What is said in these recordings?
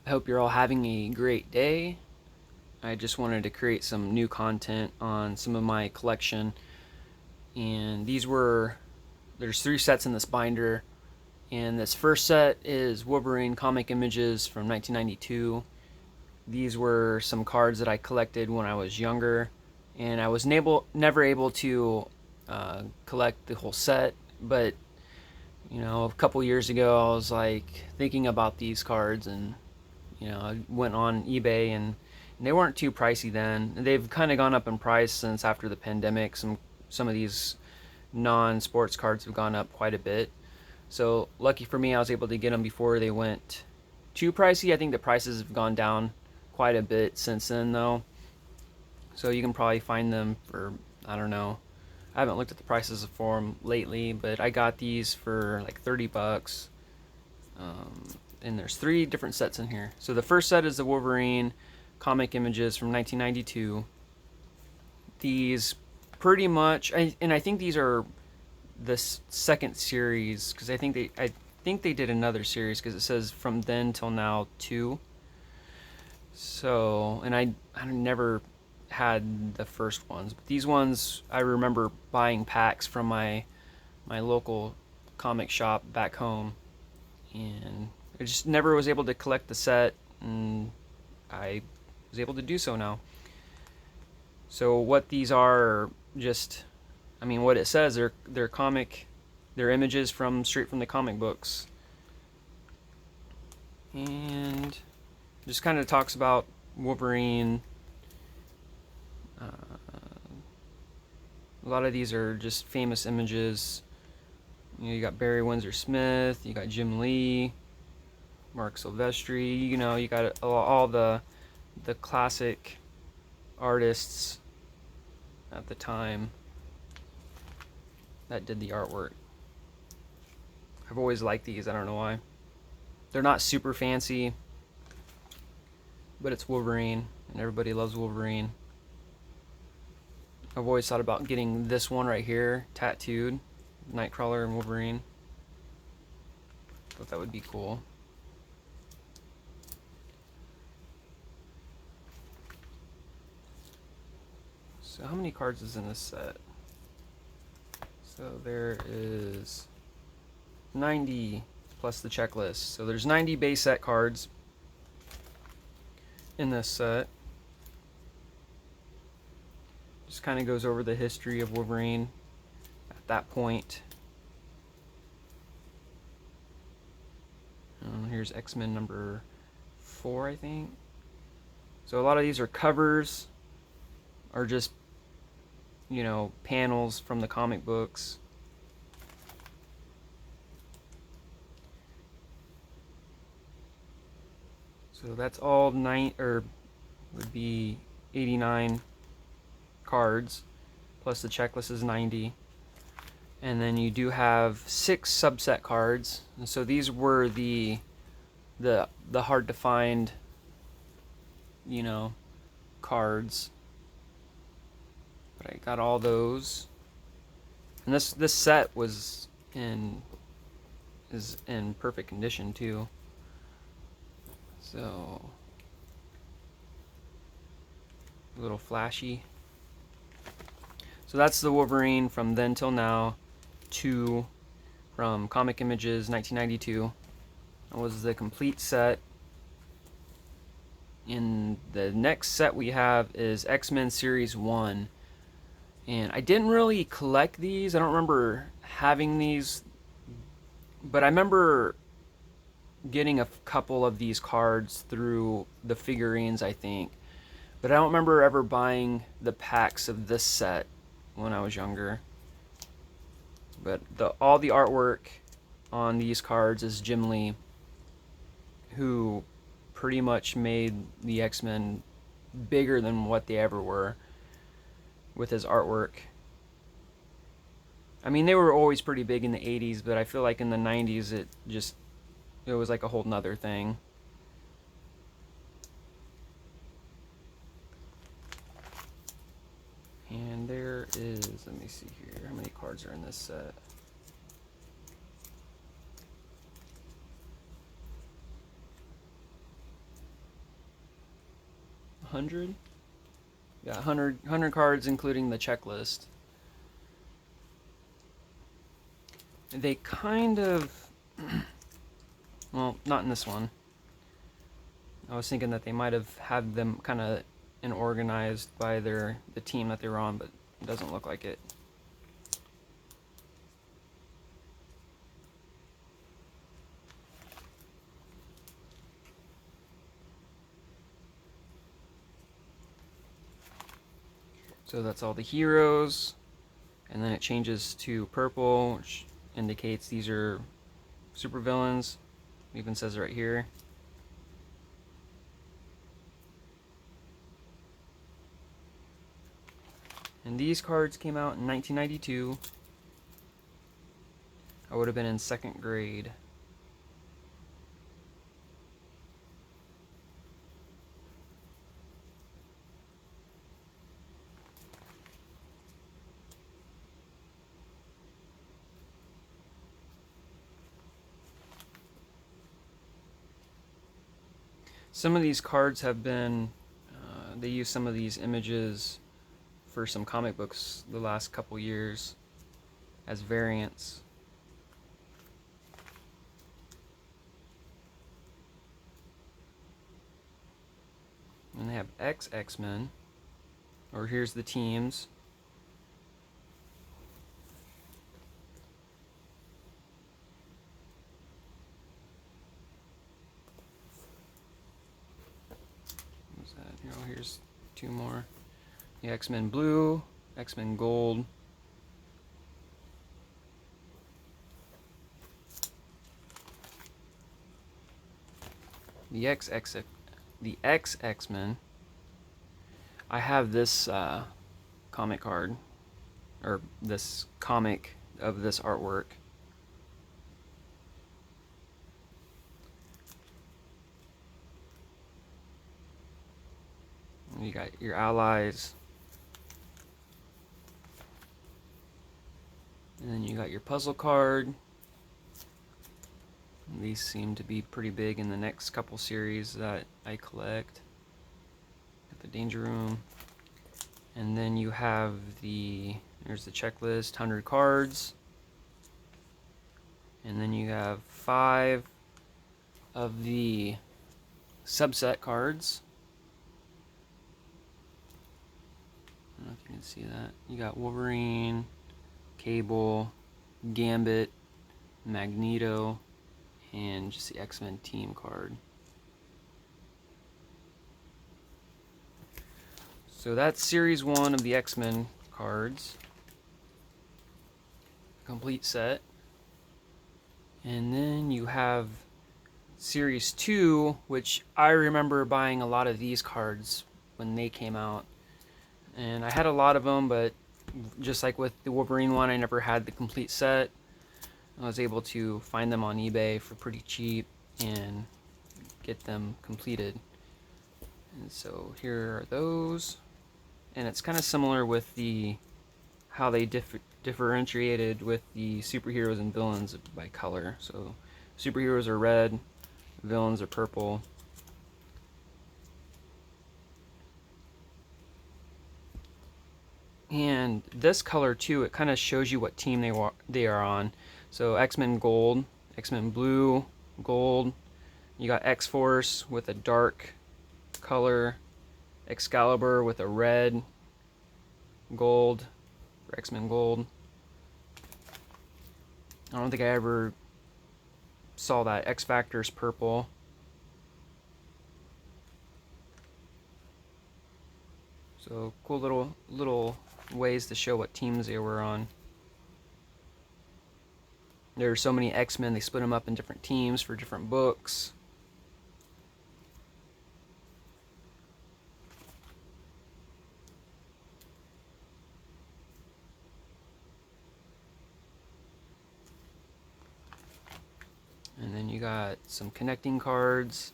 I hope you're all having a great day. I just wanted to create some new content on some of my collection. And there's 3 sets in this binder. And this first set is Wolverine comic images from 1992. These were some cards that I collected when I was younger. And I was never able to collect the whole set. But, a couple years ago, I was like thinking about these cards, and I went on eBay, and they weren't too pricey then. They've kind of gone up in price since after the pandemic. Some of these non-sports cards have gone up quite a bit. So lucky for me, I was able to get them before they went too pricey. I think the prices have gone down quite a bit since then, though. So you can probably find them for, I don't know. I haven't looked at the prices for them lately, but I got these for like 30 bucks. And there's 3 different sets in here. So the first set is the Wolverine comic images from 1992. These pretty much, and I think these are the second series, because I think they did another series, because it says from then till now 2. So, and I never had the first ones, but these ones I remember buying packs from my local comic shop back home, and I just never was able to collect the set, and I was able to do so now. So what these are, just, what it says, they're images straight from the comic books, and just kind of talks about Wolverine. A lot of these are just famous images. You got Barry Windsor Smith, you got Jim Lee, Mark Silvestri. You got all the classic artists at the time that did the artwork. I've always liked these. I don't know why. They're not super fancy, but it's Wolverine, and everybody loves Wolverine. I've always thought about getting this one right here tattooed, Nightcrawler and Wolverine. Thought that would be cool. So how many cards is in this set? So there is 90 plus the checklist. So there's 90 base set cards in this set. Just kind of goes over the history of Wolverine at that point. Here's X-Men number 4, I think. So a lot of these are covers, or just, panels from the comic books. So that's all would be 89 cards, plus the checklist is 90. And then you do have 6 subset cards. And so these were the hard to find, cards. But I got all those. And this set is in perfect condition too. So a little flashy. So that's the Wolverine from then till now 2 from Comic Images 1992. That was the complete set. And the next set we have is X-Men Series 1. And I didn't really collect these. I don't remember having these. But I remember getting a couple of these cards through the figurines, I think. But I don't remember ever buying the packs of this set when I was younger. But all the artwork on these cards is Jim Lee, who pretty much made the X-Men bigger than what they ever were with his artwork. They were always pretty big in the 80s, but I feel like in the 90s it was like a whole nother thing. And there is, let me see here, how many cards are in this set? 100? Yeah, 100 cards including the checklist. They kind of, well, not in this one. I was thinking that they might have had them kind of organized by the team that they were on, but it doesn't look like it. So that's all the heroes, and then it changes to purple, which indicates these are supervillains. It even says right here. And these cards came out in 1992. I would have been in 2nd grade. Some of these cards have been, they use some of these images for some comic books the last couple years as variants. And they have X-Men, or here's the teams. What's that? Oh, here's 2 more. The X-Men Blue, X-Men Gold. The X-Men. I have this comic card, or this comic of this artwork. You got your allies. And then you got your puzzle card. These seem to be pretty big in the next couple series that I collect. Got the Danger Room. And then you have there's the checklist, 100 cards. And then you have 5 of the subset cards. I don't know if you can see that. You got Wolverine, Cable, Gambit, Magneto, and just the X-Men team card. So that's series 1 of the X-Men cards. Complete set. And then you have series 2, which I remember buying a lot of these cards when they came out. And I had a lot of them, but just like with the Wolverine one, I never had the complete set. I was able to find them on eBay for pretty cheap and get them completed. And so here are those. And it's kind of similar with how they differentiated with the superheroes and villains by color. So superheroes are red, villains are purple. And this color too, it kind of shows you what team they are on. So X-Men Gold, X-Men Blue, Gold. You got X-Force with a dark color, Excalibur with a red, gold, for X-Men Gold. I don't think I ever saw that. X-Factor's purple. So cool little ways to show what teams they were on. There are so many X-Men, they split them up in different teams for different books. And then you got some connecting cards,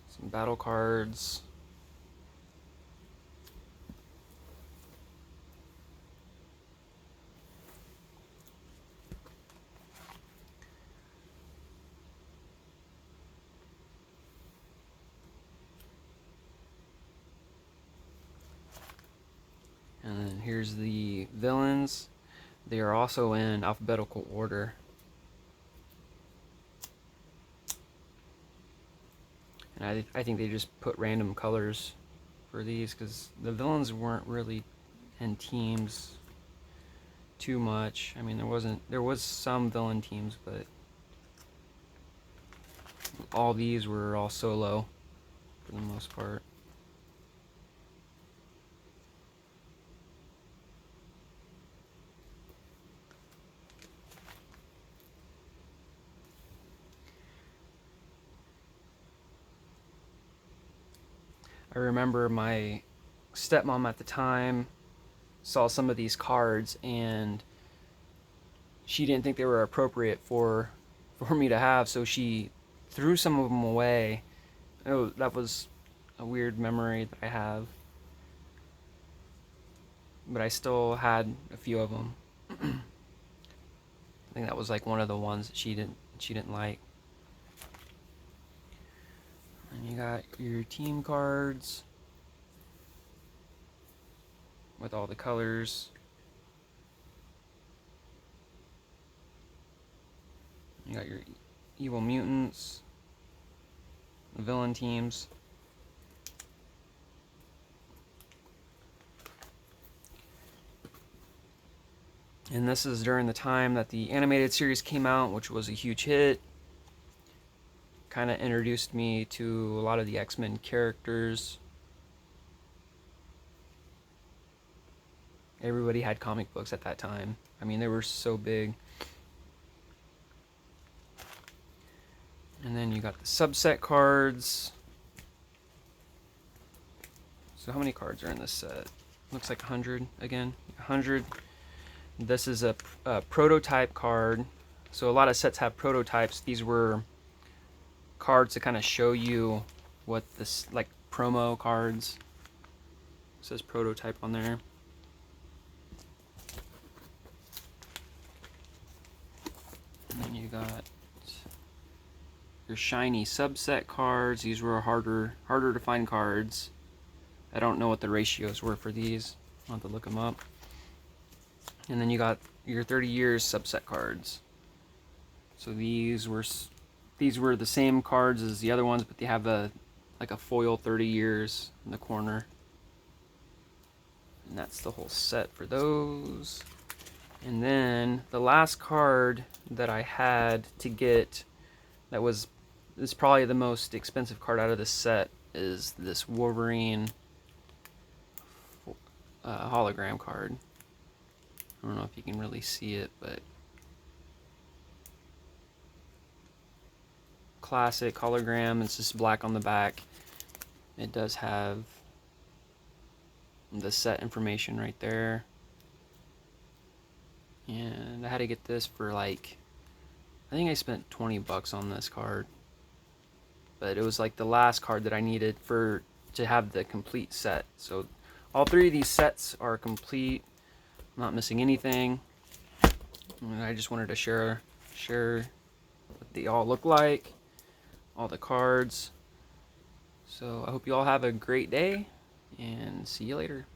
some battle cards. Here's the villains. They are also in alphabetical order. And I think they just put random colors for these because the villains weren't really in teams too much. I mean, there was some villain teams, but all these were all solo for the most part. I remember my stepmom at the time saw some of these cards and she didn't think they were appropriate for me to have, so she threw some of them away. Oh, that was a weird memory that I have. But I still had a few of them. I think that was like one of the ones that she didn't like. And you got your team cards with all the colors. You got your evil mutants, the villain teams. And this is during the time that the animated series came out, which was a huge hit. Kind of introduced me to a lot of the X-Men characters. Everybody had comic books at that time. I mean, they were so big. And then you got the subset cards. So how many cards are in this set? Looks like 100 again. 100. This is a prototype card. So a lot of sets have prototypes. These were cards to kind of show you what this, like promo cards. It says prototype on there. And then you got your shiny subset cards. These were harder to find cards. I don't know what the ratios were for these. I'll have to look them up. And then you got your 30 years subset cards. So these were the same cards as the other ones, but they have like a foil 30 years in the corner. And that's the whole set for those. And then the last card that I had to get that is probably the most expensive card out of this set is this Wolverine hologram card. I don't know if you can really see it, but classic hologram. It's just black on the back. It does have the set information right there. And I had to get this for like, I think I spent 20 bucks on this card. But it was like the last card that I needed to have the complete set. So all three of these sets are complete. I'm not missing anything. And I just wanted to share what they all look like, all the cards. So I hope you all have a great day and see you later.